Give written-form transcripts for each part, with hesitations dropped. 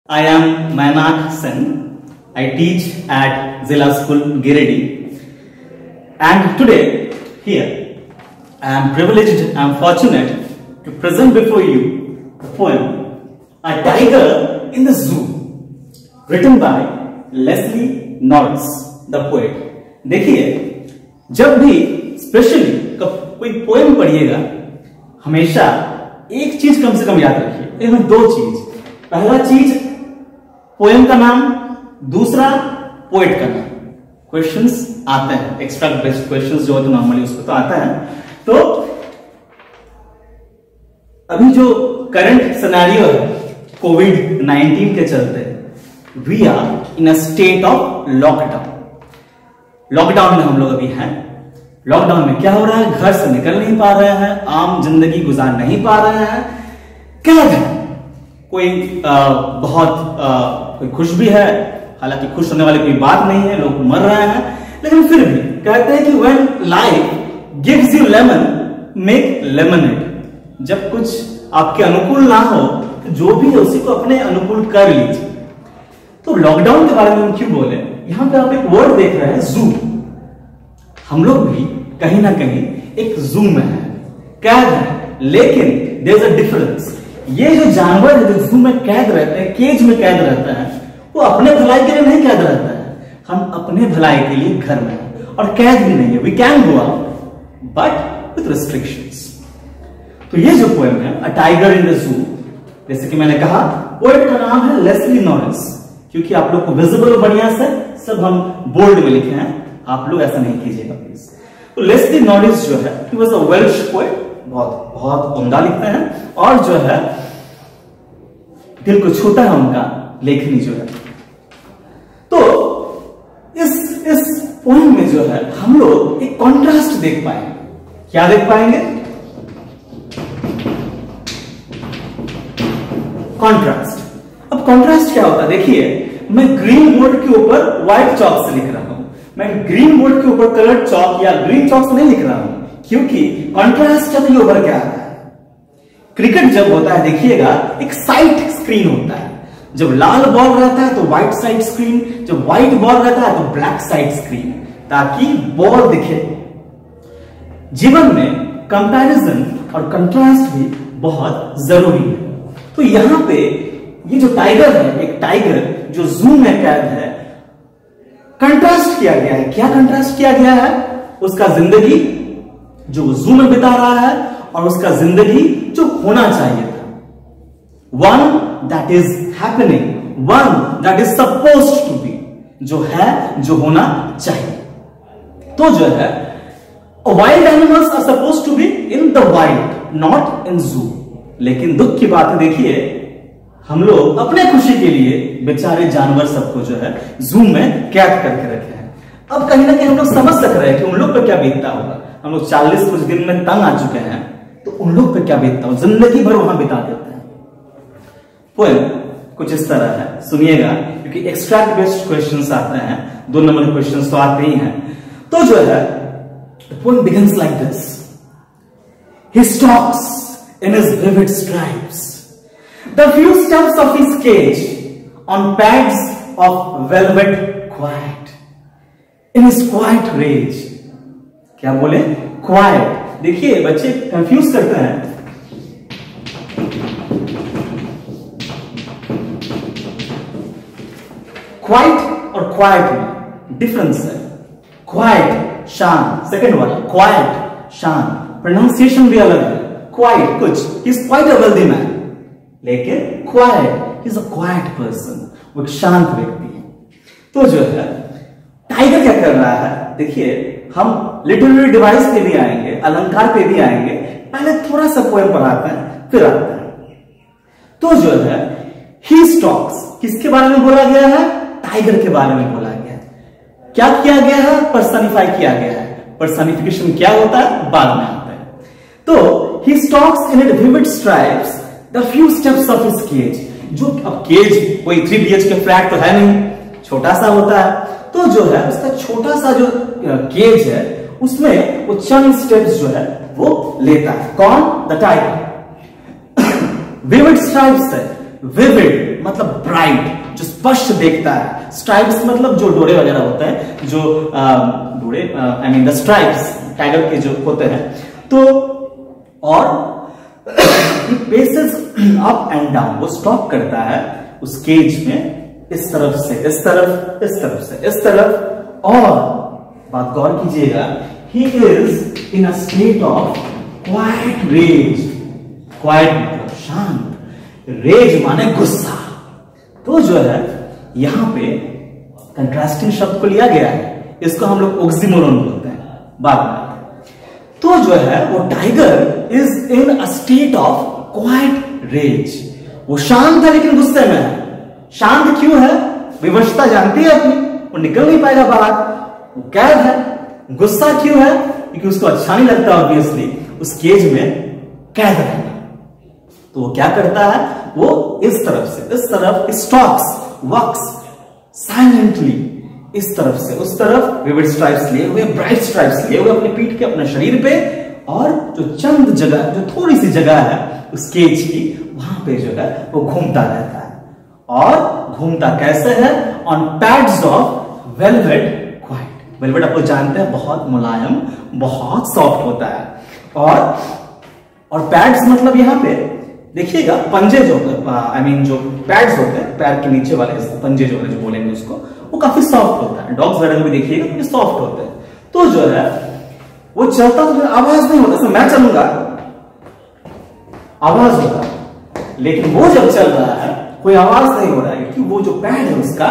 I am Mainak Sen. I teach at Zilla School, Giridih. And today, here, I am privileged and fortunate to present before you the poem, A Tiger in the Zoo, written by Leslie Norris, the poet. देखिए, जब भी specially कोई poem पढ़िएगा, हमेशा एक चीज कम से कम याद रखिए। इसमें दो चीज, पहला चीज पोएम का नाम, दूसरा पोएट का नाम। क्वेश्चंस आते हैं, एक्स्ट्रैक्ट बेस्ड क्वेश्चंस जो होते नॉर्मली उसको तो आता है। तो अभी जो करंट सिनेरियो है कोविड-19 के चलते, we are in a state of lockdown. Lockdown में हम लोग अभी हैं। लॉकडाउन में क्या हो रहा है? घर से निकल नहीं पा रहे हैं, आम जिंदगी गुजार नहीं पा रहे हैं, कैद है। कोई कोई खुश भी है, हालांकि खुश होने वाली कोई बात नहीं है, लोग मर रहे हैं, लेकिन फिर भी कहते हैं कि when life gives you lemon make lemonade. जब कुछ आपके अनुकूल ना हो तो जो भी है उसी को अपने अनुकूल कर लीजिए। तो लॉकडाउन के बारे में हम क्यों बोले? यहां पे आप एक वर्ड देख रहे हैं, जू। हम लोग भी कहीं ना कहीं एक जू में है, कैद है, लेकिन देयर इज अ डिफरेंस। ये जो जानवर है जो जू में कैद रहते हैं, केज में कैद रहता है, वो अपने भलाई के लिए नहीं कैद रहता है। हम अपने भलाई के लिए घर में हैं और कैद भी नहीं है। We can go out but with restrictions. तो ये जो पोएम है, अ टाइगर इन द जू, जैसे कि मैंने कहा, पोएट का नाम है लेस्ली नॉरिस। क्योंकि आप लोग को विजिबल बढ़िया से सब हम बोल्ड में लिखे हैं, आप लोग ऐसा नहीं कीजिएगा प्लीज। तो लेस्ली नॉरिस जो है, he was a Welsh poet, बहुत बहुत उम्दा लिखते हैं, और जो है दिल को छूता है उनका लेखनी जो है। तो इस पोएम में जो है हम लोग एक कॉन्ट्रास्ट देख पाएंगे। क्या देख पाएंगे? कॉन्ट्रास्ट। अब कॉन्ट्रास्ट क्या होता है? देखिए, मैं ग्रीन बोर्ड के ऊपर व्हाइट चॉक से लिख रहा हूं, मैं ग्रीन बोर्ड के ऊपर कलर्ड चॉक या ग्रीन चॉक से नहीं लिख रहा हूं, क्योंकि कॉन्ट्रास्ट जब ये उभर के आता है। क्रिकेट जब होता है, देखिएगा, एक साइड स्क्रीन होता है। जब लाल बॉल रहता है तो व्हाइट साइड स्क्रीन, जब व्हाइट बॉल रहता है तो ब्लैक साइड स्क्रीन, ताकि बॉल दिखे। जीवन में कंपैरिजन और कंट्रास्ट भी बहुत जरूरी है। तो यहां पे ये जो टाइगर है, एक टाइगर जो जू में कैद है, कंट्रास्ट किया गया है। क्या कंट्रास्ट किया गया है? उसका जिंदगी जो जू में बिता रहा है और उसका जिंदगी जो होना चाहिए था। One that is happening, one that is supposed to be, जो है, जो होना चाहिए। तो जो है, wild animals are supposed to be in the wild, not in zoo. लेकिन दुख की बात है, देखिए, हम लोग अपने खुशी के लिए बेचारे जानवर सबको जो है जू में कैद करके रखे हैं। अब कहीं ना कहीं हम लोग समझ सक रहे हैं कि उन लोग पर क्या बीतता होगा। हम लोग 40 कुछ दिन में तंग आ चुके हैं, तो उन लोग पे क्या बीतता हो, जिंदगी भर वहां बिता देते हैं। पोएम कुछ इस तरह है, सुनिएगा, क्योंकि एक्स्ट्रैक्ट बेस्ड क्वेश्चंस आते हैं, 2 नंबर के क्वेश्चंस तो आते ही हैं। तो जो है, poem begins like this. He stalks in his vivid stripes, the few steps of his cage on pads of velvet quiet, in his quiet rage। क्या बोले? क्वाइट। देखिए, बच्चे कंफ्यूज करते हैं। क्वाइट और क्वाइट में डिफरेंस है। क्वाइट शान, सेकंड वाला क्वाइट शान, प्रोनाउंसिएशन भी अलग है। क्वाइट कुछ, he is quite a wealthy man, लेकिन quiet is a quiet person, वो एक शांत व्यक्ति है। तो जो है, टाइगर क्या कर रहा है? देखिए, हम लिटरेरी डिवाइस पे भी आएंगे, अलंकार पे भी आएंगे, पहले थोड़ा सा पोएम पढ़ाते हैं, फिर आते हैं। तो जो है, ही स्टॉक्स, किसके बारे में बोला गया है? टाइगर के बारे में बोला गया है। क्या किया गया है? पर्सनिफाई किया गया है। पर्सनिफिकेशन क्या होता है? बाद में आता है। तो he stalks in it vivid stripes the few steps of his cage. जो अब केज कोई 3 BHK फ्लैट तो है नहीं, छोटा सा होता है। तो जो है, उसका छोटा सा जो केज है, उसमें वो चंद स्टेप्स जो है वो लेता है। कौन? The tiger. विविड स्ट्राइप्स है, विविड विविड मतलब ब्राइट, जो स्पष्ट देखता है। स्ट्राइप्स मतलब जो डोरे वगैरह होते हैं, जो डोरे I mean the stripes tiger के जो होते हैं। तो और पेसेस अप एंड डाउन, वो स्टॉप करता है उस केज में, इस तरफ से इस तरफ, इस तरफ से इस तरफ। और बात गौर कीजिएगा, he is in a state of quiet rage. Quiet मतलब शांत, रेज माने गुस्सा। तो जो है यहां पे कंट्रास्टिंग शब्द को लिया गया है, इसको हम लोग ऑक्सीमोरन बोलते हैं बाद में। तो जो है वो tiger is in a state of quiet rage, वो शांत है लेकिन गुस्से में है। शांत क्यों है? विवशता जानती है अपनी, वो निकल नहीं पाएगा बाहर, वो कैद है। गुस्सा क्यों है? क्योंकि उसको अच्छा नहीं लगता ऑब्वियसली उस केज में कैद रहना। तो वो क्या करता है, वो इस तरफ से इस तरफ स्टॉक्स, वॉक्स साइलेंटली इस तरफ से उस तरफ, विविड स्ट्राइप्स लिए हुए, ब्राइट स्ट्राइप्स लिए हुए अपने पीठ के, अपने शरीर पे। और जो चंद जगह, जो थोड़ी सी जगह है उस केज की, वहां पे जो है वो घूमता रहता है। और घूमता कैसे है? On pads of velvet quite. Velvet आपको जानते हैं बहुत मुलायम, बहुत सॉफ्ट होता है। और पैड्स मतलब यहां पे देखिएगा पंजे जो आई मीन जो पैड्स होते हैं पैर के नीचे वाले पंजे जो है, जो बोलेंगे उसको, वो काफी सॉफ्ट होता है। डॉग्स वगैरह भी देखिएगा तो सॉफ्ट होते हैं। तो जो है वो चलता तो आवाज नहीं होता, मैं चलूंगा आवाज होगा, लेकिन वो जब चल रहा है कोई आवाज नहीं हो रहा है, क्योंकि वो जो पैड है उसका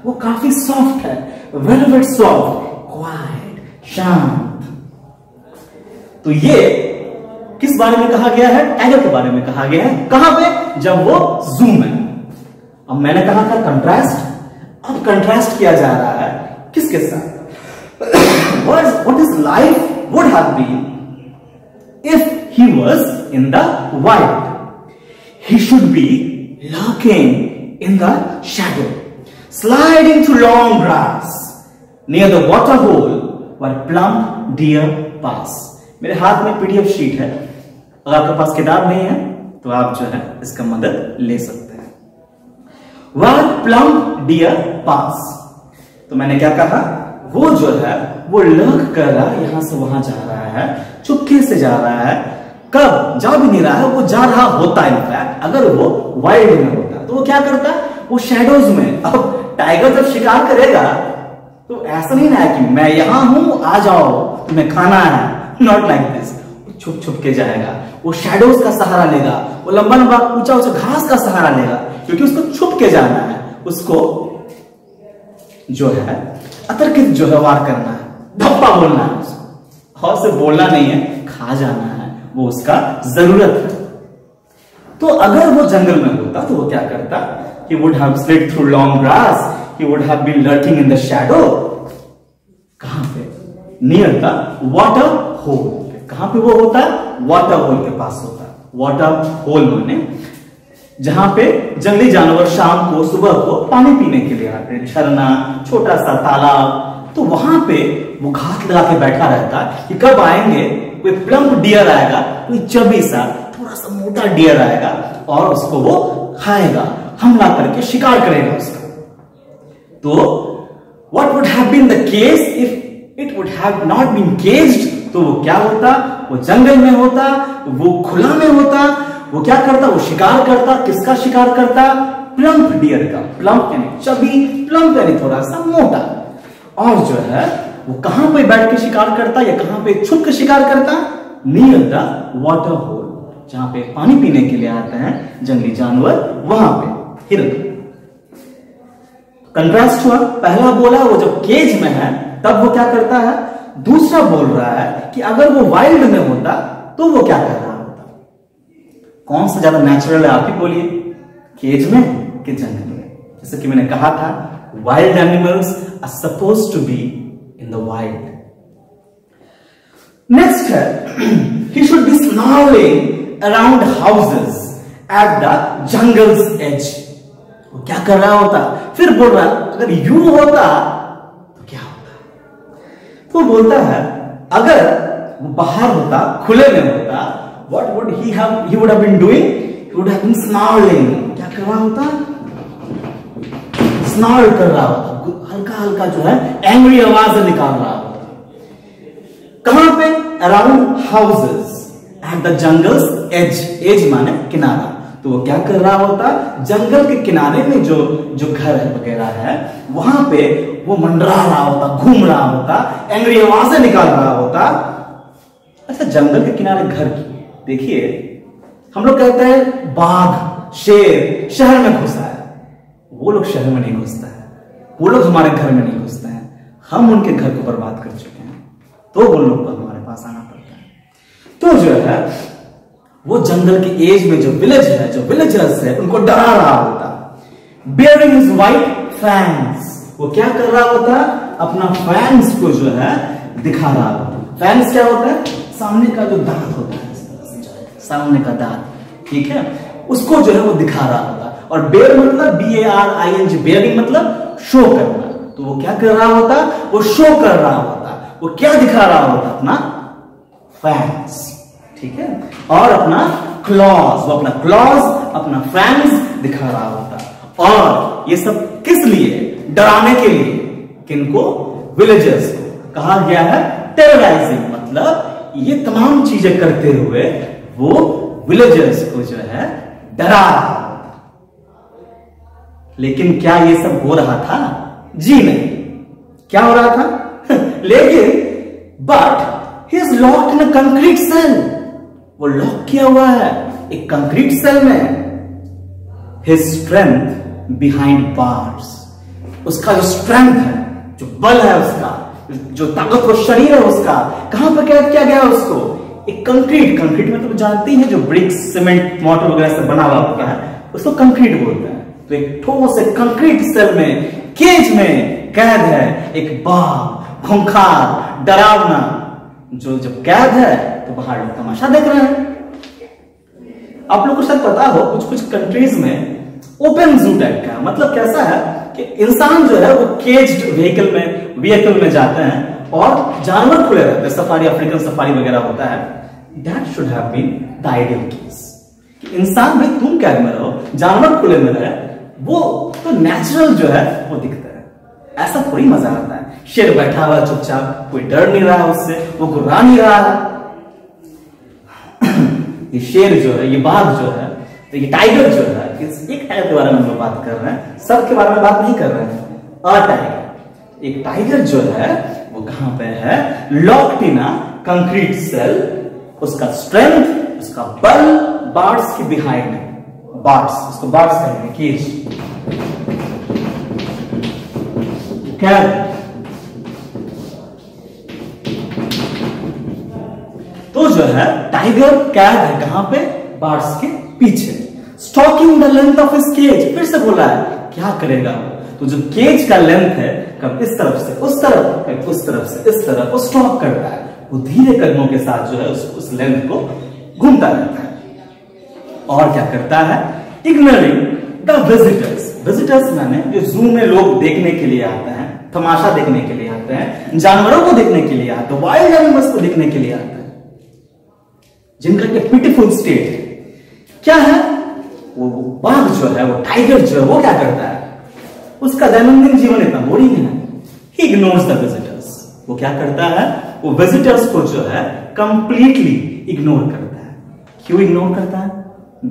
वो काफी सॉफ्ट है, वेलवेट सॉफ्ट, क्वाइट, शांत। तो ये किस बारे में कहा गया है? टाइगर के बारे में कहा गया है। कहां पे? जब वो जू में। अब मैंने कहा था कंट्रास्ट, अब कंट्रास्ट किया जा रहा है किसके साथ? What his life would have been if he was in the wild. He should be lurking in the shadow, sliding through long grass near the water hole where plump deer pass. मेरे हाथ में PDF sheet है, अगर आपके पास किताब नहीं है तो आप जो है इसका मदद ले सकते हैं। Where plump deer pass, तो मैंने क्या कहा, वो जो है वो लर्क कर रहा है, यहां से वहां जा रहा है, चुपके से जा रहा है। कब? जा भी नहीं रहा है, वो जा रहा होता है। इनफैक्ट अगर वो वाइल्ड में होता तो वो क्या करता? वो शैडोज में। अब टाइगर जब शिकार करेगा तो ऐसा नहीं ना कि मैं यहां हूं, आ जाओ तुम्हें खाना है, नॉट लाइक दिस। छुप छुप के जाएगा, वो शैडोज का सहारा लेगा, वो लंबा लंबा ऊंचा ऊंचा घास का सहारा लेगा, क्योंकि उसको छुप के जाना है, उसको जो है अतर्कित जो है वार करना है, धप्पा बोलना है उसको, और से बोलना नहीं है, खा जाना है, वो उसका जरूरत है। तो अगर वो जंगल में होता तो वो क्या करता? He would have slid through long grass, he would have been lurking in the shadow. कहां पे? Near the water hole. कहां पे वो होता है? वाटर होल के पास होता है। वाटर होल माने जहां पे जंगली जानवर शाम को सुबह को पानी पीने के लिए आते हैं, झरना, छोटा सा तालाब। तो वहां पे वो घात लगा के बैठा रहता है कि कब आएंगे, कोई प्लम्प डियर आएगा, कोई चबी सा थोड़ा सा मोटा डियर आएगा और उसको वो खाएगा, हमला करके शिकार करेगा उसका। तो what would have been the case if it would have not been caged? तो वो क्या होता? वो जंगल में होता, वो खुला में होता, वो क्या करता? वो शिकार करता। किसका शिकार करता? प्लम्प डियर का। प्लम्प यानी चबी, प्लम्प यानी थोड़ा सा मोटा। और जो है वो कहां पे बैठ के शिकार करता या कहां पे छुप के शिकार करता? नियर द वाटर होल, जहां पे पानी पीने के लिए आते हैं जंगली जानवर, वहां पे हिरन। कंट्रास्ट हुआ, पहला बोला वो जब केज में है तब वो क्या करता है, दूसरा बोल रहा है कि अगर वो वाइल्ड में होता तो वो क्या कर रहा होता। कौन सा ज्यादा नेचुरल है आप ही बोलिए, केज में कि जंगल में? जैसे कि मैंने कहा था, wild animals are supposed to be in the wild. Next है, he should be snarling around houses at the jungle's edge. वो क्या कर रहा होता? फिर बोल रहा है अगर यूं होता तो क्या होता? तो बोलता है अगर वो बाहर होता, खुले में होता, what would he would have been doing? He would have been snarling. क्या कर रहा होता? स्नॉर्ल कर रहा होता, हल्का हल्का जो है एंग्री आवाज निकाल रहा होता। कहां पे? Around houses at the jungle's edge, edge माने किनारा। तो वो क्या कर रहा होता? जंगल के किनारे में जो घर वगैरह है वहां पे वो मंडरा रहा होता, घूम रहा होता, एंग्री आवाजें निकाल रहा होता। अच्छा, जंगल के किनारे घर की देखिए, हम लोग कहते हैं बाघ शेर शहर में घुसा है, वो लोग शहर में नहीं घुसता है, वो लोग हमारे घर में नहीं घुसते हैं, हम उनके घर को बर्बाद कर चुके हैं, तो वो लोग को हमारे पास आना पड़ता है। तो जो है वो जंगल के एज में जो विलेज है, जो विलेजर्स है, उनको डरा रहा होता। बियरिंग हिज व्हाइट फैंस, वो क्या कर रहा होता? अपना फैंस को जो है दिखा रहा होता। फैंस क्या होता है? सामने का जो दांत होता है, सामने का दांत, ठीक है, उसको जो है वो दिखा रहा होता। और बेयर मतलब BARING, बेयरिंग मतलब शो करना। तो वो क्या कर रहा होता? वो शो कर रहा होता। वो क्या दिखा रहा होता? अपना फैंस, ठीक है, और अपना क्लॉज, वो अपना क्लॉज, अपना फैंस दिखा रहा होता। और ये सब किस लिए? डराने के लिए। किनको? विलेजर्स को। कहा गया है टेरराइजिंग, मतलब ये तमाम चीजें करते हुए वो विलेजर्स को जो है डरा रहा होता। लेकिन क्या ये सब हो रहा था? जी नहीं। क्या हो रहा था? लेकिन but he is locked in a concrete cell, वो लॉक किया हुआ है एक कंक्रीट सेल में। हिज स्ट्रेंथ बिहाइंड बार्स, उसका जो स्ट्रेंथ है, जो बल है उसका, जो ताकतवर शरीर है उसका, कहां पर कैद किया गया उसको? एक कंक्रीट, कंक्रीट में तो जानती है जो ब्रिक्स सीमेंट मोटर वगैरह से बना हुआ होता है, उसको कंक्रीट बोलते हैं। तो एक ठोस एक कंक्रीट सेल में, केज में कैद है एक बाघ, खूंखार, डरावना, जो जब कैद है तो बाहर लोग तमाशा देख रहे हैं। आप लोग को शायद पता हो, कुछ कुछ कंट्रीज में ओपन जू टाइप का, मतलब कैसा है कि इंसान जो है वो केज्ड व्हीकल में जाते हैं और जानवर खुले रहते हैं, सफारी, अफ्रीकन सफारी वगैरह होता है। That should have been the ideal case कि इंसान भाई तुम कैद में रहो, जानवर खुले में रहे, वो तो नेचुरल जो है वो दिखता है। ऐसा थोड़ी मजा आता है, शेर बैठा हुआ चुपचाप, कोई डर नहीं रहा उससे, वो गुर्रा नहीं रहा है। ये शेर जो है, ये बाघ जो है, तो ये टाइगर जो है, एक टाइगर के बारे में हम लोग बात कर रहे हैं, सबके बारे में बात नहीं कर रहे हैं। अ टाइगर, एक टाइगर जो है वो कहां पे है? Locked in a concrete cell. उसका स्ट्रेंथ, उसका बल बार्स के बिहाइंड, बार्स, उसको बार्स कहते हैं, केज, कैद। तो जो है टाइगर कैद है कहां पे? बार्स के पीछे। Stalking the length of his cage, फिर से बोला है क्या करेगा? तो जो केज का लेंथ है, कब इस तरफ से उस तरफ, कब उस तरफ से इस तरफ, वो स्टॉक करता है। वो धीरे कदमों के साथ जो है उस लेंथ को घूमता रहता है। और क्या करता है? Ignoring the visitors. विजिटर्स माने जो जू में लोग देखने के लिए आते हैं, तमाशा देखने के लिए आते हैं, जानवरों को देखने के लिए आते हैं, वाइल्ड एनिमल्स को देखने के लिए आते हैं, जिनका एक पिटीफुल स्टेट है। क्या है? वो बाघ जो है, वो टाइगर जो है, वो क्या करता है? उसका दैनंदिन जीवन इतना बोरिंग है, ही इग्नोर्स द विजिटर्स। वो क्या करता है? वो विजिटर्स को जो है कंप्लीटली इग्नोर करता है। क्यों इग्नोर करता है?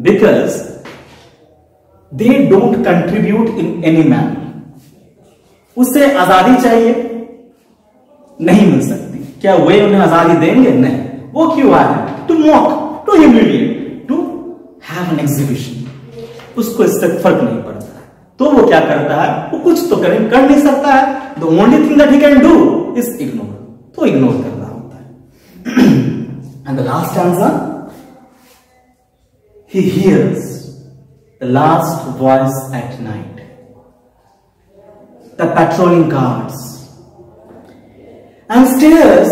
Because they don't contribute in any manner. उसे आजादी चाहिए, नहीं मिल सकती। क्या वे उन्हें आजादी देंगे? नहीं। वो क्यों आए? To mock, to humiliate, to have an exhibition. उसको इससे फर्क नहीं पड़ता है। तो वो क्या करता है? वो कुछ तो कर नहीं सकता है। The only thing that he can do is ignore. तो इग्नोर करना होता है। And the last answer, he hears the last voice at night, the patrolling cars, and stares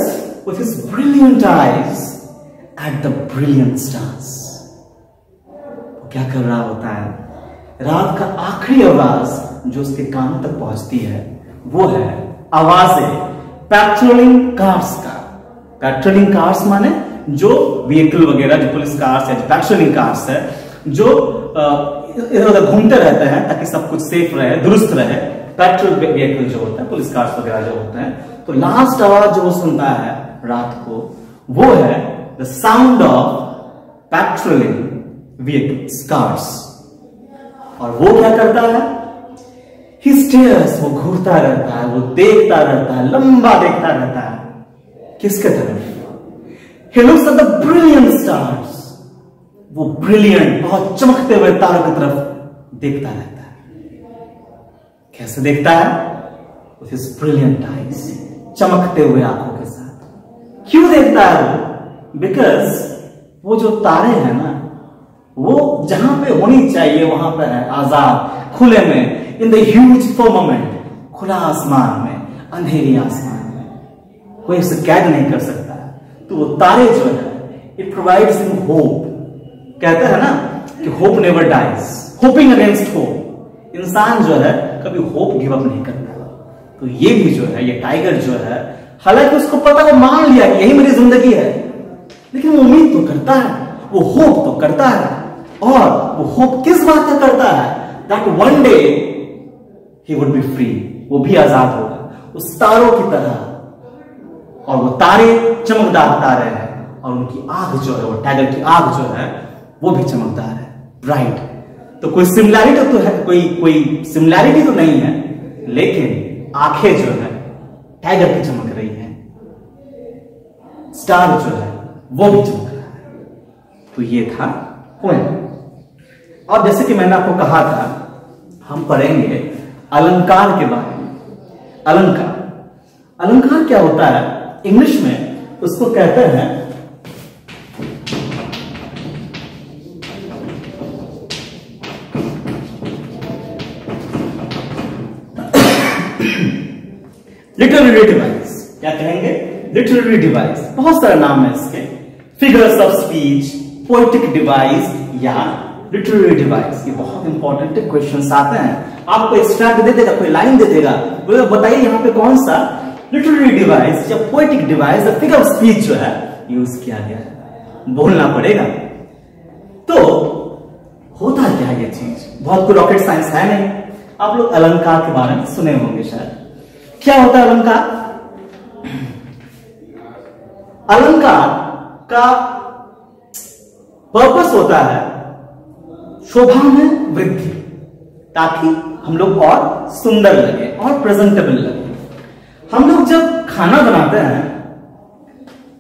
with his brilliant eyes at the brilliant stars. वो क्या कर रहा होता है? रात का आखिरी आवाज जो उसके कानों तक पहुंचती है वो है आवाजें पेट्रोलिंग कार्स का। पेट्रोलिंग कार्स माने जो व्हीकल वगैरह, जो पुलिस कार्स है, जो पेट्रोलिंग कार्स है, जो इधर उधर घूमते रहते हैं ताकि सब कुछ सेफ रहे, दुरुस्त रहे, पेट्रोल व्हीकल जो होता है, पुलिस कार्स वगैरह जो होते हैं, तो लास्ट आवाज जो वो सुनता है रात को वो है the sound of patrolling vehicles, cars. और वो क्या करता है? ही स्टेयर्स, वो घूरता रहता है, वो देखता रहता है, लंबा देखता रहता है। किसके तरफ? He looks at the brilliant stars. वो ब्रिलियंट, बहुत चमकते हुए तारों की तरफ देखता रहता है। कैसे देखता है? With his brilliant eyes, चमकते हुए आंखों के साथ। क्यों देखता है वो? Because वो जो तारे हैं ना, वो जहां पे होनी चाहिए वहां पर है, आजाद, खुले में, इन द ह्यूज फर्मामेंट, खुला आसमान में, अंधेरी आसमान में, कोई उसे कैद नहीं कर सकता। तो वो तारे जो है, इट प्रोवाइड्स हिम होप। कहते हैं ना कि hope never dies, hoping against hope. इंसान जो है कभी होप गिव अप नहीं करता। तो ये भी जो है, ये टाइगर जो है, हालांकि उसको पता, वो मान लिया कि यही मेरी जिंदगी है, लेकिन वो उम्मीद तो करता है, वो होप तो करता है। और वो होप किस बात का करता है? That one day he would be free, वो भी आजाद होगा उस तारों की तरह। और वो तारे चमकदार तारे हैं, और उनकी आंख जो है, वो टाइगर की आंख जो है, वो भी चमकदार है, ब्राइट। तो कोई सिमिलैरिटी तो है, कोई सिमिलैरिटी तो नहीं है, लेकिन आंखें जो है टाइगर की चमक रही है, स्टार जो है वो भी चमक रहा है। तो ये था पोएम। अब जैसे कि मैंने आपको कहा था, हम पढ़ेंगे अलंकार के बारे में। अलंकार क्या होता है? इंग्लिश में उसको कहते हैं लिटरेरी डिवाइस। क्या कहेंगे? Literary device. बहुत सारे नाम है इसके, figures of speech, poetic device या लिटरेरी डिवाइस। ये बहुत इंपॉर्टेंट क्वेश्चंस आते हैं। आपको एक्स्ट्रैक्ट दे देगा, कोई लाइन दे देगा, बताइए यहाँ पे कौन सा लिटरेरी डिवाइस या पोएटिक डिवाइस या फिगर ऑफ स्पीच जो है यूज किया गया है, बोलना पड़ेगा। तो होता क्या ये चीज? बहुत कोई रॉकेट साइंस है नहीं। आप लोग अलंकार के बारे में सुने होंगे शायद। क्या होता है अलंकार? अलंकार का पर्पस होता है शोभा में वृद्धि, ताकि हम लोग और सुंदर लगे और प्रेजेंटेबल लगे। हम लोग जब खाना बनाते हैं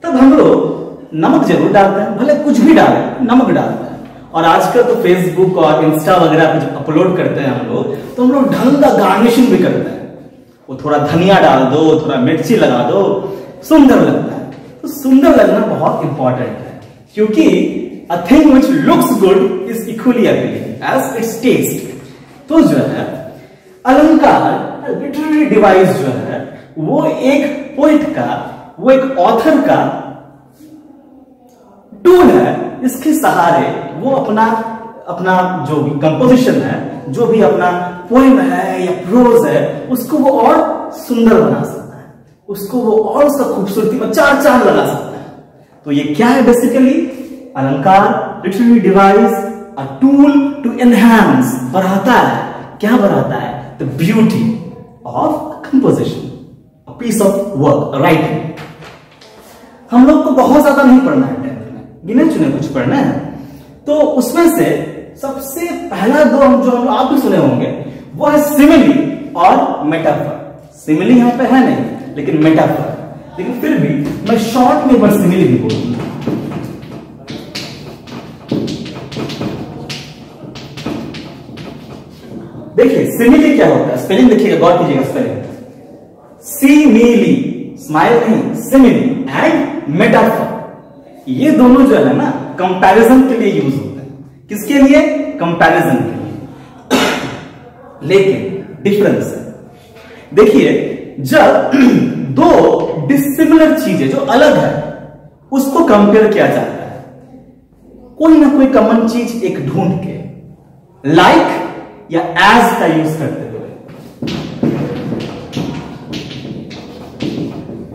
तब हम लोग नमक जरूर डालते हैं, भले कुछ भी डालें, नमक डालते हैं। और आजकल तो फेसबुक और इंस्टा वगैरह पे जब अपलोड करते हैं हम लोग, तो हम लोग ढंग का गार्निशिंग भी करते हैं। वो थोड़ा धनिया डाल दो, थोड़ा मिर्ची लगा दो, सुंदर लगता है। तो सुंदर लगना बहुत इंपॉर्टेंट है, क्योंकि a thing which looks good is equally appealing as its taste। तो जो है अलंकार, लिटरेरी डिवाइस जो है, वो एक पोइट का, वो एक ऑथर का टूल है। इसके सहारे वो अपना जो भी कंपोजिशन है, जो भी अपना पोएम है या प्रोज है, उसको वो और सुंदर बना सकता है, उसको वो और उसका खूबसूरती में चार चांद लगा सकता है। तो ये क्या है बेसिकली? अलंकार, literary device, a tool to enhance, बढ़ाता है। क्या बढ़ाता है? The beauty of composition, a piece of work, writing. हम लोग को बहुत ज्यादा नहीं पढ़ना है, 10th में गिने चुने कुछ पढ़ना है। तो उसमें से सबसे पहला दो जो हम आप भी सुने होंगे, वो है सिमिली और मेटाफर। सिमिली यहां पे है नहीं, लेकिन मेटाफर। लेकिन फिर भी मैं शॉर्ट में एक बार सिमिली भी बोलूंगा। देखिए सिमिली क्या होता है, स्पेलिंग देखिएगा, गौर कीजिएगा स्पेलिंग। सिमिली, स्माइल नहीं, सिमिली एंड मेटाफर, ये दोनों जो है ना कंपैरिजन के लिए यूज होते हैं। किसके लिए? कंपैरिजन के लिए। लेकिन डिफरेंस है, देखिए जब दो डिसिमिलर चीजें जो अलग है उसको कंपेयर किया जाता है, कोई ना कोई कॉमन चीज एक ढूंढ के, लाइक या एज का यूज करते हुए,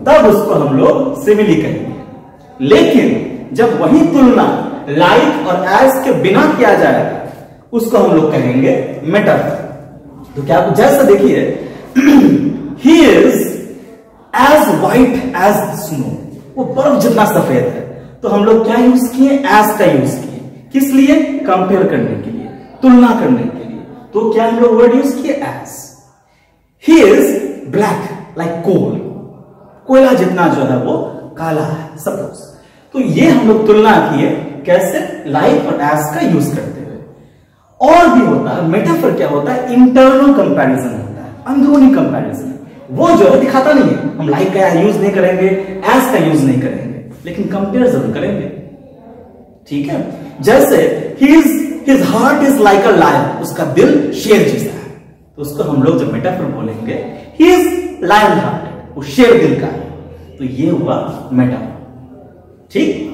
तब उसको हम लोग सिमिली कहेंगे। लेकिन जब वही तुलना लाइक और एज के बिना किया जाएगा, उसको हम लोग कहेंगे मेटाफर। तो क्या जैसे देखिए he is as white as snow, वो बर्फ जितना सफेद है। तो हम लोग क्या यूज किए, एज का यूज किए, किस लिए, कंपेयर करने के लिए, तुलना करने के लिए। तो क्या हम लोग वर्ड यूज किए, as. He is black like coal, कोयला जितना जो है वो काला है, सपोज। तो ये हम लोग तुलना किए, कैसे, लाइक और एज का यूज करते हुए। और भी होता है मेटाफर, क्या होता है, इंटरनल कंपैरिजन होता है, अंदरूनी कंपैरिजन। वो जो है दिखाता नहीं है, हम लाइक का यूज नहीं करेंगे, एज का यूज नहीं करेंगे, लेकिन कंपेयर जरूर करेंगे, ठीक है। जैसे his heart is like a lion, उसका दिल शेर जैसा है, तो उसको हम लोग जब मेटाफर बोलेंगे, ही इज लायन हार्ट, वो शेर दिल का है, तो ये हुआ मेटाफर, ठीक।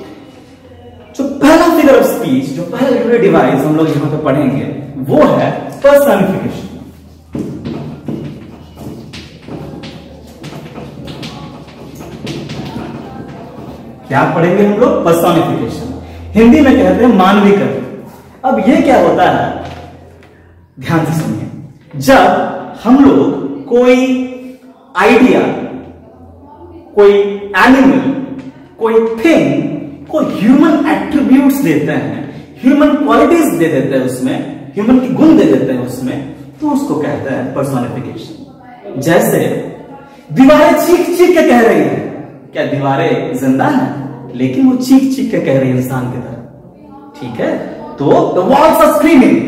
जो पहला फिगर ऑफ स्पीच, जो पहला लिटरेरी डिवाइस हम लोग यहां पे पढ़ेंगे, वो है पर्सनिफिकेशन। क्या पढ़ेंगे हम लोग, पर्सनिफिकेशन, हिंदी में कहते हैं मानवीकरण। अब ये क्या होता है, ध्यान से सुनिए। जब हम लोग कोई आइडिया, कोई एनिमल, कोई थिंग को ह्यूमन एट्रीब्यूट्स देते हैं, ह्यूमन क्वालिटीज दे देते हैं, उसमें ह्यूमन की गुण दे देते हैं उसमें, तो उसको कहते हैं पर्सनिफिकेशन। जैसे दीवारें चीख चीख के कह रही है, क्या दीवारें जिंदा हैं, लेकिन वो चीख चीख के कह रही है इंसान की तरह, ठीक है। तो द वॉल्स आर स्क्रीमिंग,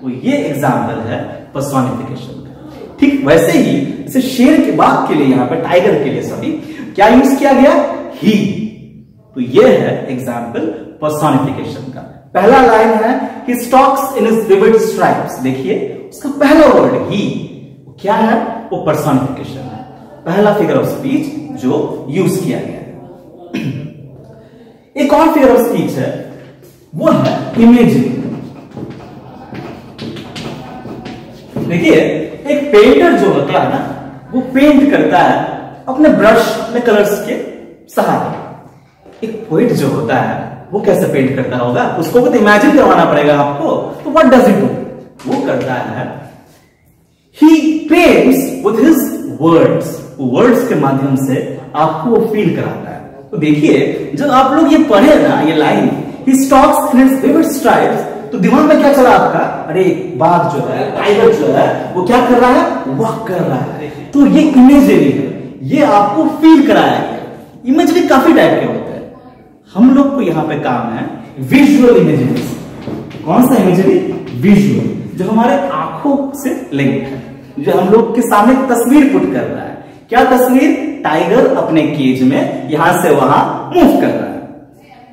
तो ये एग्जाम्पल है पर्सनिफिकेशन का, ठीक। वैसे ही जैसे शेर के, बाघ के लिए, यहां पे टाइगर के लिए सॉरी, क्या यूज किया गया, ही, तो ये है एग्जाम्पल पर्सनिफिकेशन का। पहला लाइन है, he stalks in his vivid stripes, देखिए उसका पहला वर्ड ही, क्या है, वो पर्सनिफिकेशन है, पहला फिगर ऑफ स्पीच जो यूज किया गया है। एक और फिगर ऑफ स्पीच है, वो है इमेजिंग। देखिए एक पेंटर जो होता है ना, वो पेंट करता है अपने ब्रश, अपने कलर्स के सहारे। एक पोइट जो होता है वो कैसे पेंट करता होगा, उसको तो इमेजिन करवाना पड़ेगा आपको। तो व्हाट डज ही डू, वो करता है, he paints with his words, words के माध्यम से आपको वो फील कराता है। तो देखिए जब आप लोग ये पढ़े ना, ये line, he stalks in his vivid stripes, तो दिमाग में क्या चला आपका, अरे बाघ जो है, टाइगर जो है, वो क्या कर रहा है, वॉक कर रहा है। तो ये इमेजरी है, ये आपको फील कराया गया। इमेजरी काफी टाइप के होते हैं, हम लोग को यहां पे काम है विजुअल इमेजरी। कौन सा इमेजरी, विजुअल, जो हमारे आंखों से लिंक है, जो हम लोग के सामने तस्वीर पुट कर रहा है। क्या तस्वीर, टाइगर अपने केज में यहां से वहां मूव कर रहा है।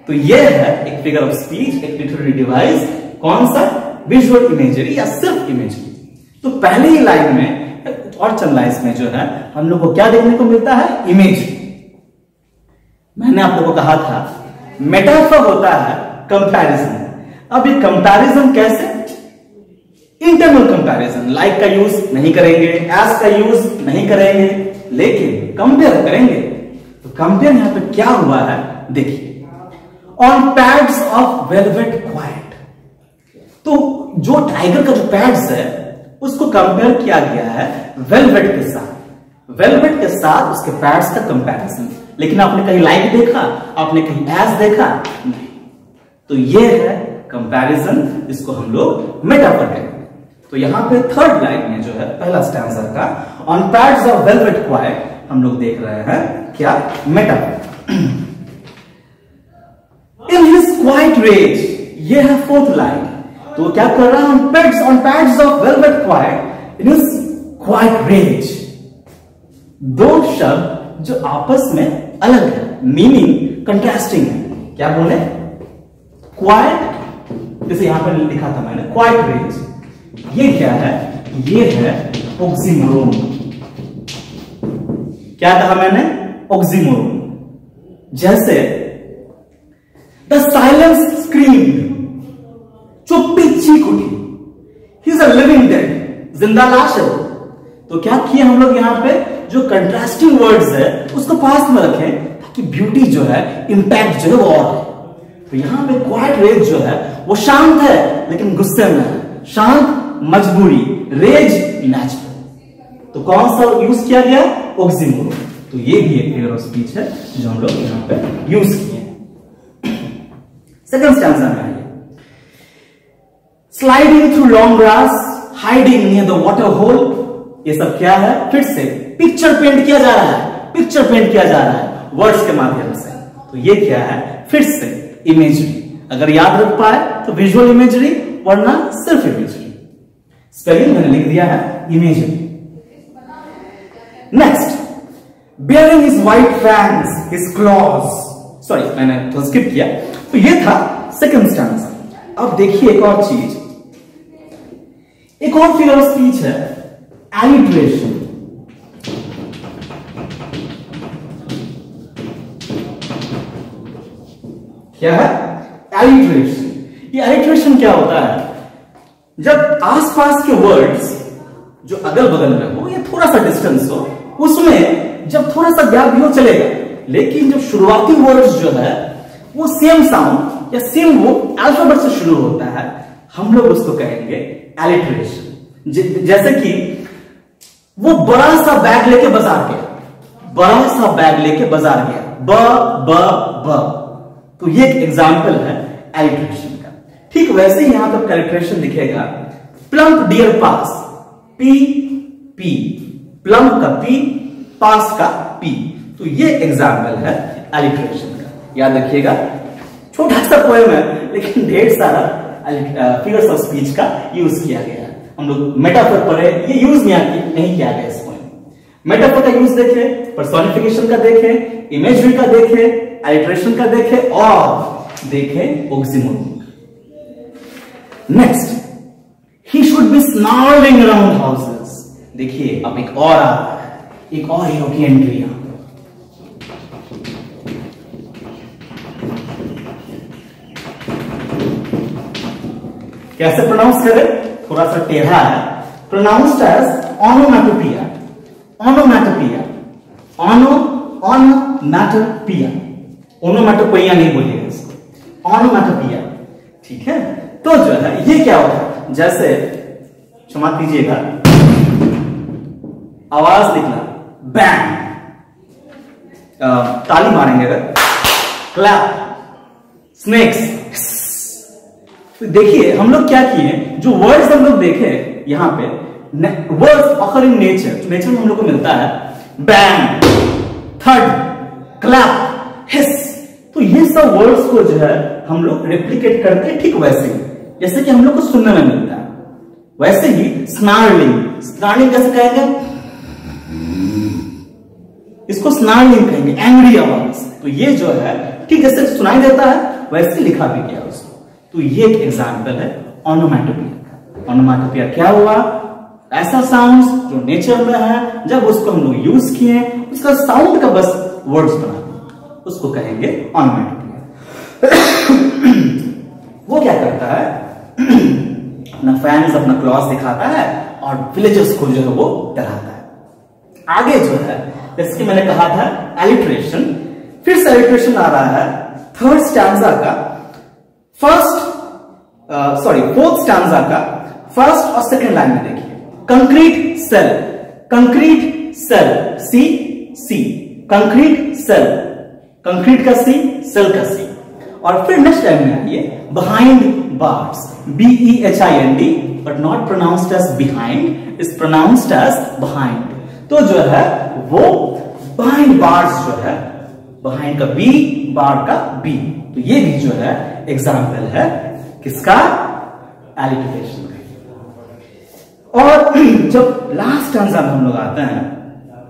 तो यह है एक फिगर ऑफ स्पीच, एक लिटरेरी डिवाइस, कौन सा, विजुअल इमेजरी या सिर्फ इमेजरी। तो पहले ही लाइन में और चंद लाइन्स में जो है हम लोग को क्या देखने को मिलता है, इमेजरी। मैंने आप लोगों को कहा था मेटाफर होता है कंपैरिजन। अब ये कंपैरिजन कैसे, इंटरनल कंपैरिजन, लाइक का यूज नहीं करेंगे, एज का यूज नहीं करेंगे, लेकिन कंपेयर करेंगे। तो कंपेयर यहां पे क्या हुआ है, देखिए, on pads of velvet quite. तो जो टाइगर का जो पैड्स है उसको कंपेयर किया गया है वेलवेट के साथ, वेलवेट के साथ उसके पैड्स का कंपैरिजन। लेकिन आपने कहीं लाइक देखा, आपने कहीं एज देखा, नहीं। तो ये है कंपैरिजन, इसको हम लोग मेटाफर कहते हैं। तो यहां पे थर्ड लाइन में जो है पहला स्टैंजा का, on pads of velvet quiet, हम लोग देख रहे हैं क्या, metaphor. In his quiet rays, ये है फोर्थ लाइन। तो क्या कर रहा है, on pads of velvet quiet, in his quiet rays. दो शब्द जो आपस में अलग है, मीनिंग कंट्रास्टिंग है। क्या बोले, क्वाइट, जैसे यहां पर लिखा था मैंने क्वाइट रेज, ये क्या है, ये है ऑक्सीमोरोन। क्या कहा मैंने, ऑक्सीमोरोन। जैसे द साइलेंस स्क्रीम्ड, चुप्पी चीख उठी, he is a living dead, जिंदा लाश है। तो क्या किए हम लोग यहां पे, जो कंट्रास्टिंग वर्ड्स है उसको पास में रखें ताकि ब्यूटी जो है, इंपैक्ट जो है वो और है। तो यहां पे क्वाइट रेज जो है वो शांत है लेकिन गुस्से में है, शांत मजबूरी, रेज नेचुरल। तो कौन सा यूज किया गया? ऑक्सीमोरोन। तो ये भी एक फिगर ऑफ स्पीच है जो हम लोग यहां पे यूज किए। सेकंड स्टैंजा में आइए, sliding through long grass, hiding near the water hole. ये सब क्या है? फिर से पिक्चर पेंट किया जा रहा है, पिक्चर पेंट किया जा रहा है वर्ड्स के माध्यम से। तो ये क्या है? फिर से इमेजरी। अगर याद रख पाए तो विजुअल इमेजरी, वरना सिर्फ इमेजरी। स्पेलिंग मैंने लिख दिया है imagery. Next, bearing his white fangs, his claws. Sorry, मैंने तो स्किप किया। तो ये था सेकंड स्टैंजा। अब देखिए एक और चीज, एक और फिगर ऑफ स्पीच है एलिट्रेशन। क्या है? एलिट्रेशन। ये एलिट्रेशन क्या होता है? जब आसपास के वर्ड्स जो अगल बगल में हो या थोड़ा सा डिस्टेंस हो, उसमें जब थोड़ा सा गैप भी हो चलेगा, लेकिन जो शुरुआती वर्ड्स जो है वो सेम साउंड या सेम वो अल्फाबेट से शुरू होता है, हम लोग उसको कहेंगे एलिट्रेशन। जैसे कि वो बड़ा सा बैग लेके बाजार गया, बड़ा सा बैग लेके बाजार गया, ब ब ब। तो ये एक एग्जाम्पल है एलिट्रेशन का। ठीक वैसे ही यहां पर एलिट्रेशन दिखेगा, प्लम्प डियर पास, पी पी, प्लम्प का पी, पास का पी। तो ये एग्जाम्पल है एलिट्रेशन का। याद रखिएगा, छोटा सा पोएम है लेकिन ढेर सारा फिगर्स ऑफ स्पीच का यूज किया गया है। हम लोग मेटाफर पढ़े, ये यूज नहीं किया गया इस पोएम। मेटाफर का यूज देखे, पर्सोनिफिकेशन का देखे, इमेजरी का देखे, एलिट्रेशन का देखे और देखे oxymoron. Next, he should be snarling around houses. देखिए अब एक और आ रहा है, एक और हीरो की एंट्री। कैसे प्रोनाउंस करें? थोड़ा सा टेढ़ा है। Pronounced as onomatopoeia, onomatopoeia, onomatopoeia. Onomatopoeia नहीं बोलिएगा इसको, ओनोमैटोपिया। ठीक है, तो जो है ये क्या होता है? जैसे क्षमा कीजिएगा, आवाज निकला बैंग, ताली मारेंगे अगर, क्लैप, स्नेक्स। देखिए हम लोग क्या किए, जो वर्ड्स हम लोग देखे यहां पे, words occur in nature, nature में हम लोग को मिलता है बैंग, थर्ड, क्लैप, हिस। तो ये सब वर्ड्स को जो है हम लोग रेप्लिकेट करते ठीक वैसे ही, जैसे कि हम लोग को सुनने में मिलता है, वैसे ही स्नार्लिंग। स्नार्लिंग कैसे कहेंगे? इसको स्नार्लिंग कहेंगे, एंग्री आवाज। तो ये जो है ठीक जैसे सुनाई देता है वैसे लिखा भी गया उसको। तो ये एक एग्जाम्पल है ओनोमैटोपिया का। ओनोमैटोपिया क्या हुआ? ऐसा साउंड जो नेचर में है, जब उसको हम लोग यूज किए, उसका साउंड का बस वर्ड्स बना, उसको कहेंगे ओनोमैटोपिया। वो क्या करता है? अपना फैंस, अपना क्लॉज दिखाता है और विलेजर्स को जो है वो डराता है। आगे जो है, जैसे कि मैंने कहा था एलिट्रेशन, फिर से एलिट्रेशन आ रहा है थर्ड स्टैंजा का फोर्थ स्टैंजा का फर्स्ट और सेकंड लाइन में देखिए, कंक्रीट सेल, कंक्रीट सेल, सी सी, कंक्रीट सेल, कंक्रीट का सी, सेल का सी। और फिर नेक्स्ट लाइन में आइए, behind bars, BEHIND, but not pronounced as behind, is pronounced as behind. तो जो है वो बिहाइंड बार्स जो है, बिहाइंड का बी, बार का बी। तो ये भी जो है एग्जाम्पल है किसका? एलिट्रेशन का। और जब लास्ट स्टैंजा में हम लोग आते हैं,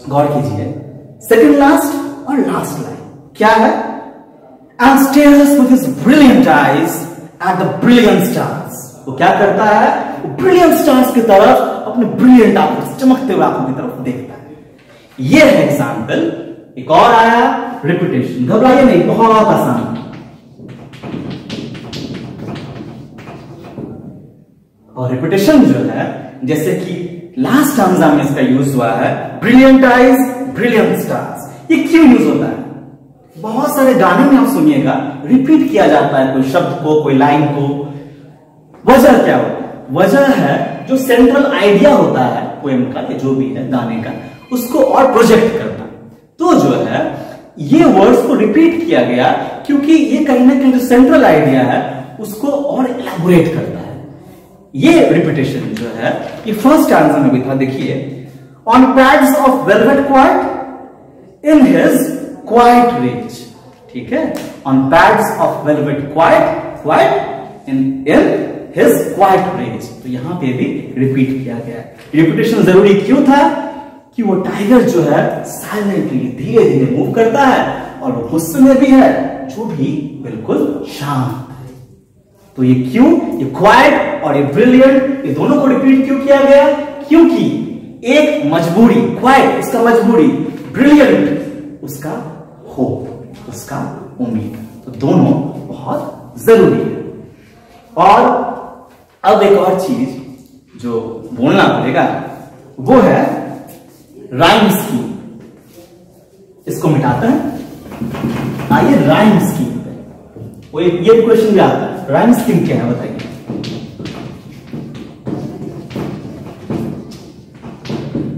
गौर कीजिए, सेकंड लास्ट और लास्ट लाइन क्या है? And stares with his brilliant eyes at the brilliant stars. वो क्या करता है? ब्रिलियंट स्टार्स की तरफ अपने ब्रिलियंट आंखों से, चमकते हुए आंखों की तरफ देखता है। ये है एग्जाम्पल। एक और आया रिपीटेशन, घबराइए नहीं, बहुत आसान। और रिपीटेशन जो है, जैसे कि लास्ट स्टैंजा में इसका यूज हुआ है, ब्रिलियंट आइज, ब्रिलियंट स्टार्स। ये क्यों यूज होता है? बहुत सारे गाने में आप सुनिएगा रिपीट किया जाता है कोई शब्द को, कोई लाइन को। वजह क्या हो? वजह है जो सेंट्रल आइडिया होता है पोएम का या जो भी है गाने का, उसको और प्रोजेक्ट करना। तो जो है ये वर्ड्स को रिपीट किया गया क्योंकि ये कहीं ना कहीं जो सेंट्रल आइडिया है उसको और एलैबोरेट करता है। ये रिपीटेशन जो है ये फर्स्ट आंसर में भी था। देखिए, on pads of velvet quiet in his quiet rays. ठीक है, on pads of velvet quiet in his quiet rays. तो यहां पे भी रिपीट किया गया है। रिपीटेशन जरूरी क्यों था? कि वो टाइगर जो है साइलेंटली धीरे धीरे मूव करता है और वो गुस्से में भी है, जो भी बिल्कुल शांत है। तो ये क्यों, ये क्वाइट और ये ब्रिलियंट, ये दोनों को रिपीट क्यों किया गया? क्योंकि एक मजबूरी, क्वाइट उसका मजबूरी, ब्रिलियंट उसका होप, उसका उम्मीद। तो दोनों बहुत जरूरी है। और अब एक और चीज जो बोलना पड़ेगा वो है राइम स्कीम। इसको मिटाते हैं। आइए राइम स्कीम पे, वो ये क्वेश्चन भी आता है, राइम स्कीम क्या है बताइए।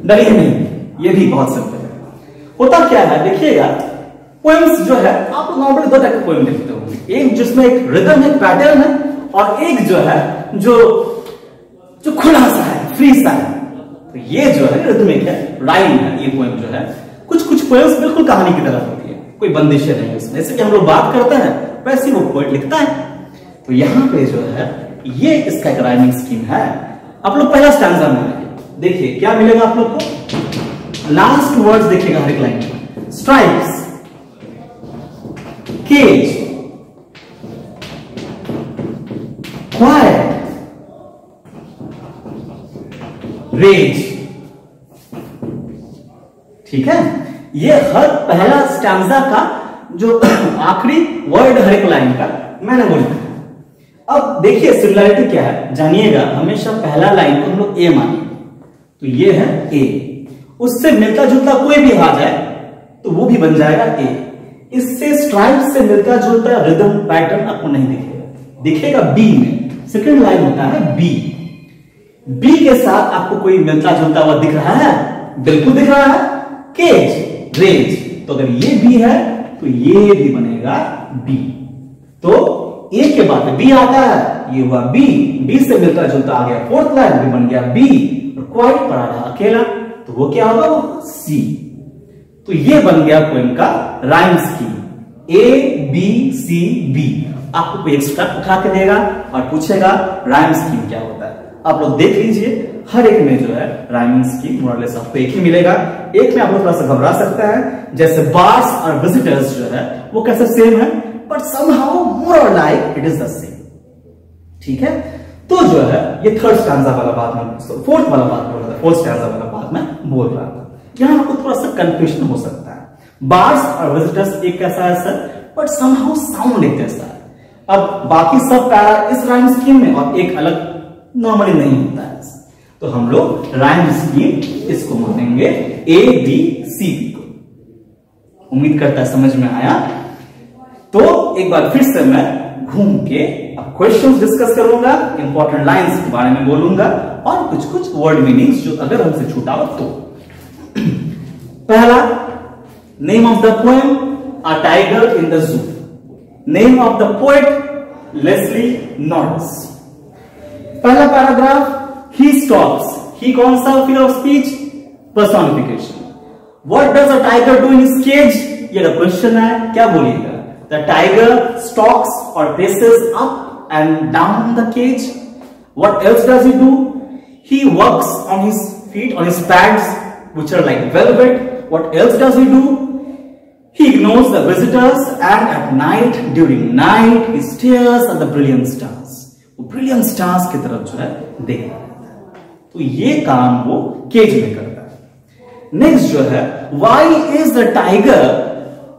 डरिए नहीं, ये भी बहुत सिंपल है। होता क्या है देखिएगा, पोएम्स जो है आप नॉर्मली दो टाइप के पोएम देखते होंगे, एक जिसमें एक रिदम है, पैटर्न है, और एक जो है जो खुला सा है, फ्री सा है। तो ये जो है रिदमिक है, राइम है। ये पोएम जो है, कुछ कुछ पोएम्स बिल्कुल कहानी की तरह होती है, कोई बंदिशें नहीं उसमें, जैसे कि हम लोग बात करते हैं वैसे ही वो पोएट लिखता है। तो यहाँ पे जो है ये इसका एक राइमिंग स्कीम है। आप लोग पहला स्टैंजा में देखिए क्या मिलेगा आप लोग को। लास्ट वर्ड्स देखिएगा हर एक लाइन में, स्ट्राइप्स, केज, क्वाइट, रेज। ठीक है, ये हर पहला स्टैंजा का जो आखिरी वर्ड हर एक लाइन का मैंने बोला। अब देखिए सिमिलरिटी क्या है, जानिएगा। हमेशा पहला लाइन को हम लोग ए माने, तो ये है ए। उससे मिलता जुलता कोई भी आ जाए तो वो भी बन जाएगा ए। इससे स्ट्राइप से मिलता जुलता रिदम पैटर्न आपको नहीं दिखेगा, दिखेगा बी में। सेकंड लाइन होता है बी। बी के साथ आपको कोई मिलता जुलता हुआ दिख रहा है? बिल्कुल दिख रहा है, केज, रेज। तो अगर ये बी है तो ये भी बनेगा बी। तो ए के बाद बी आता है, ये हुआ बी, बी से मिलता जुलता आ गया फोर्थ लाइन, भी बन गया बी, और क्वाइट पड़ा रहा अकेला, तो वो क्या होगा? वो सी। तो ये बन गया पोएम का rhyme scheme, A B C B. आपको कोई एक्स्ट्रा उठा के देगा और पूछेगा राइम स्कीम क्या होता है। आप लोग देख लीजिए, हर एक में जो है राइमिंग स्कीम मोरलेस आपको एक ही मिलेगा। एक में आप लोग थोड़ा सा घबरा सकता है, जैसे बार्स और विजिटर्स जो है वो कैसे सेम है, बट समहाउ मोर और like it is the same. ठीक है, तो जो है ये थर्ड स्टैंजा वाला बात में, फोर्थ वाला बात बोल रहा था, फोर्थ स्टैंजा वाला बात में बोल रहा था। यहां आपको थोड़ा सा कंफ्यूजन हो सकता है। बार्स और विजिटर्स एक कैसा है सर, बट समहाउ साउंड एक जैसा है। अब बाकी सब पैरा इस राइम स्कीम में और एक अलग नॉर्मली नहीं होता है। तो हम लोग राइम स्कीम इसको मानेंगे ए बी सी बी को। उम्मीद करता है समझ में आया। तो एक बार फिर से मैं घूम के अब क्वेश्चंस डिस्कस करूंगा, इंपॉर्टेंट लाइंस के बारे में बोलूंगा और कुछ कुछ वर्ड मीनिंग्स जो अगर हमसे छूटा हो तो। पहला, name of the poem a tiger in the zoo. Name of the poet Leslie Norris. पहला पैराग्राफ, he stops, he कौन सा figure of speech? Personification. What does a tiger do in his cage? ये the question है, क्या बोलिएगा? The tiger stalks or paces up and down the cage. What else does he do? He walks on his feet, on his pads, which are like velvet. What else does he do? He ignores the visitors and at night, during night, he stares at the brilliant stars. वो brilliant stars की तरफ जो है देखता रहता है। तो ये काम वो केज में करता है। नेक्स्ट जो है, why is the tiger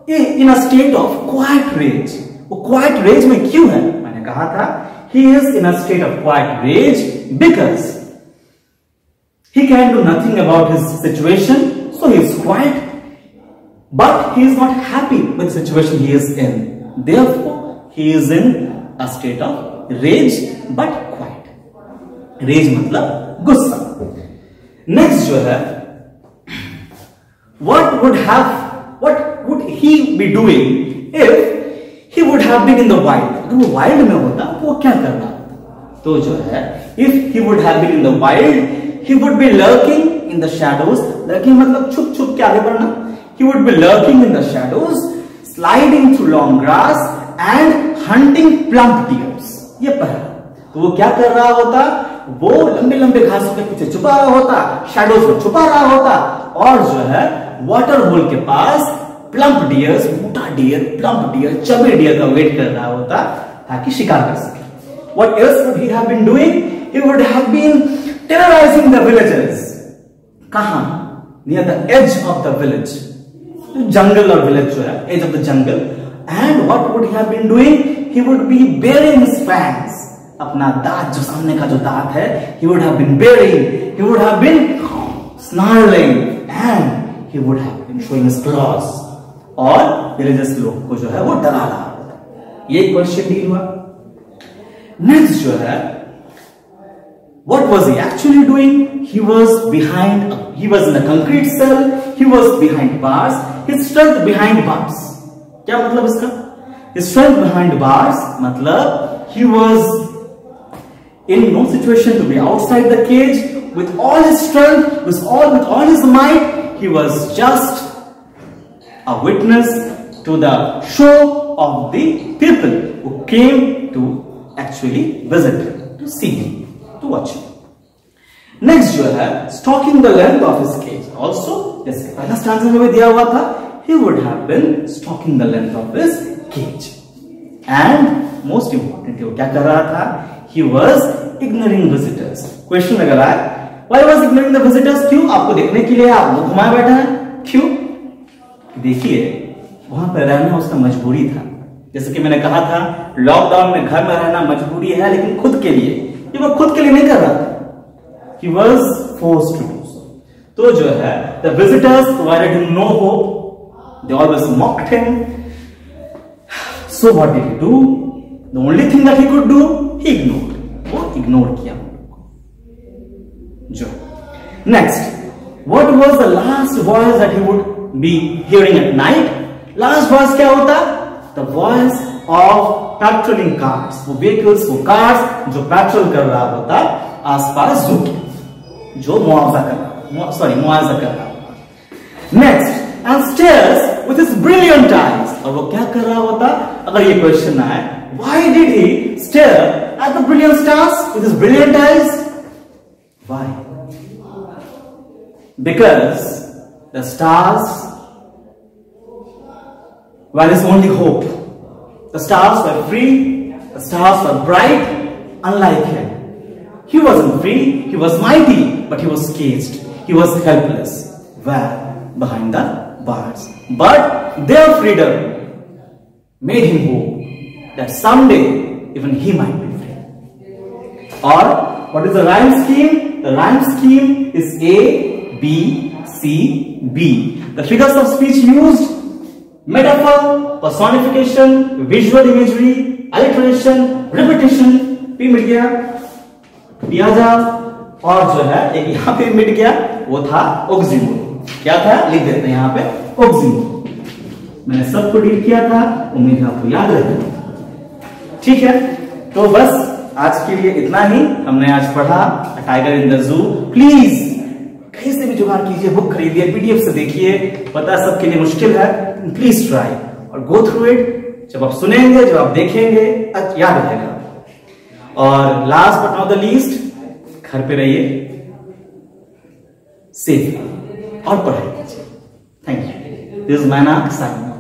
in a state of quiet rage? वो quiet rage में क्यों है? मैंने कहा था he is in a state of quiet rage because he can do nothing about his situation, so he is quiet, but he is not happy with the situation he is in. Therefore, he is in a state of rage but quiet. Rage मतलब गुस्सा। Next जो है, what would he be doing if he would have been in the wild? अगर वो wild में होता तो वो क्या करना? तो जो है, if he would have been in the wild, he would be lurking in the shadows. Lurking मतलब छुप छुप के आगे बढ़ना. He would be lurking in the shadows, sliding through long grass and hunting plump deers. ये पहला. तो वो क्या कर रहा होता? वो लंबे लंबे घासों के पीछे छुपा रहा होता, शैडोज में छुपा रहा होता, और जो है वाटर होल के पास प्लम्प डियर्स, मोटा deer, plump deer, chubby deer का वेट कर रहा होता ताकि शिकार कर सके. What else would he have been doing? He would have been terrorizing the villagers. कहां? Near the edge of the village. जंगल और विलेज जो है, edge of the jungle. And what would he have been doing? He would be baring his fangs. अपना दांत, जो सामने का जो दांत है, he would have been baring, he would have been snarling, and he would have been showing his claws. और villagers लोग को जो है वो डरा रहा होता. ये क्वेश्चन डील हुआ. नेक्स्ट जो है, what was he actually doing? He was in a concrete cell, he was behind bars, his strength behind bars. क्या मतलब इसका? His strength behind bars मतलब he was in no situation to be outside the cage. With all his strength, with all his might, he was just a witness to the show of the people who came to actually visit him, to see him, to watch him. Next जो है, stalking the length of his cage. Also, जैसे पहला stanza में भी दिया हुआ था, he would have been stalking the length of his cage. And most importantly, वो क्या कर रहा था? He was ignoring visitors. Question लग रहा है, why was ignoring the visitors? क्यों? आपको देखने के लिए आप वो घुमाए बैठा है. क्यों? देखिए, वहां पर रहना उसका मजबूरी था. जैसे कि मैंने कहा था, लॉकडाउन में घर में रहना मजबूरी है, लेकिन खुद के लिए. ये वो खुद के लिए नहीं कर रहा था. He was forced to do so. तो जो है, the visitors provided him no hope. They always mocked him. So what did he do? The only thing that he could do, he ignored. वो ignore किया उनको. जो next, what was the last voice that he would be hearing at night? Last voice क्या होता? The voice of patrolling cars. वो vehicles, वो cars जो petrol कर रहा होता आसपास जू के, जो मुआवजा कर रहा होता. Next, and stares with his brilliant eyes. और वो क्या कर रहा होता? अगर ये क्वेश्चन आए, why did he stare at the brilliant stars with his brilliant eyes? Why? Because the stars were his only hope. The stars were free, the stars were bright, unlike him. He wasn't free, he was mighty, but he was caged. He was helpless. Where? Behind the bars. But their freedom made him hope that someday even he might be free. Or, what is the rhyme scheme? The rhyme scheme is A, B, C, B. The figures of speech used: metaphor, personification, visual imagery, alliteration, repetition. P मिट गया, piazza, और जो है एक यहाँ पे मिट गया, वो था ऑक्सीमोर. क्या था? लिख देते हैं यहाँ पे ऑक्सीमोर. मैंने सबको डील किया था, उम्मीद है आपको याद रहेगा. ठीक है, तो बस आज के लिए इतना ही. हमने आज पढ़ा टाइगर इन द जू. प्लीज कहीं से भी जुगाड़ कीजिए, बुक खरीदिए, पीडीएफ से देखिए. पता सबके लिए मुश्किल है, प्लीज ट्राई और गो थ्रू इट. जब आप सुनेंगे, जब आप देखेंगे, याद रहेगा. और last but not the least, घर पे रहिए, सेफ और पढ़ाई कीजिए. Thank you. दिस इज मैना साइन.